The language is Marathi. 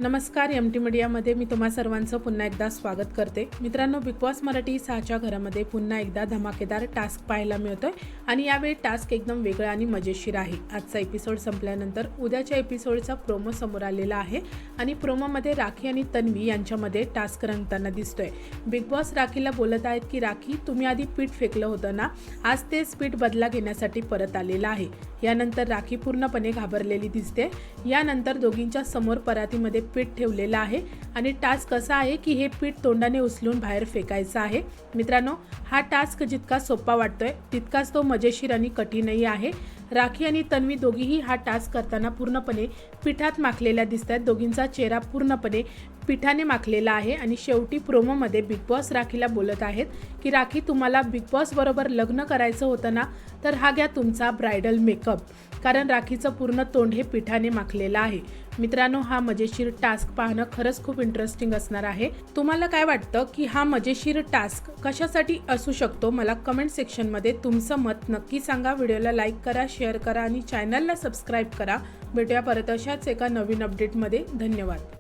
नमस्कार. MT मीडियामध्ये मी तुम्हा सर्वांचं पुन्हा एकदा स्वागत करते. मित्रांनो, बिग बॉस मराठी 6च्या घरामध्ये पुन्हा एकदा धमाकेदार टास्क पाहायला मिळतोय आणि यावेळी टास्क एकदम वेगळा आणि मजेशीर आहे. आजचा एपिसोड संपल्यानंतर उद्याच्या एपिसोडचा प्रोमो समोर आलेला आहे आणि प्रोमोमध्ये राखी आणि तन्वी यांच्यामध्ये टास्क रंगताना दिसतोय. बिग बॉस राखीला बोलत आहेत की राखी, तुम्ही आधी पीठ फेकलं होतं ना, आज तेच पीठ बदला घेण्यासाठी परत आलेलं आहे. यानंतर राखी पूर्णपणे घाबरलेली दिसते. यानंतर दोघींच्या समोर परातीमध्ये पीठ ठेवलेलं आहे आणि टास्क असा आहे की हे पीठ तोंडाने उचलून बाहेर फेकायचं आहे. मित्रांनो, हा टास्क जितका सोपा वाटतोय तितकाच तो मजेशीर आणि कठीणही आहे. राखी आणि तन्वी दोघीही हा टास्क करताना पूर्णपणे पिठात माखलेल्या दिसत आहेत. दोघींचा चेहरा पूर्णपणे पिठाने माखलेला आहे आणि शेवटी प्रोमोमध्ये बिग बॉस राखीला बोलत आहेत की राखी, तुम्हाला बिग बॉस बरोबर लग्न करायचं होतं ना, तर हा घ्या तुमचा ब्रायडल मेकअप. कारण राखीचं पूर्ण तोंड हे पिठाने माखलेलं आहे. मित्रांनो, हा मजेशीर टास्क पाहणं खरंच खूप इंटरेस्टिंग असणार आहे. तुम्हाला काय वाटतं की हा मजेशीर टास्क कशासाठी असू शकतो? मला कमेंट सेक्शनमध्ये तुमचं मत नक्की सांगा. व्हिडिओला लाईक करा, शेअर करा आणि चॅनलला सबस्क्राईब करा. भेटूया परत अशाच एका नवीन अपडेटमध्ये. धन्यवाद.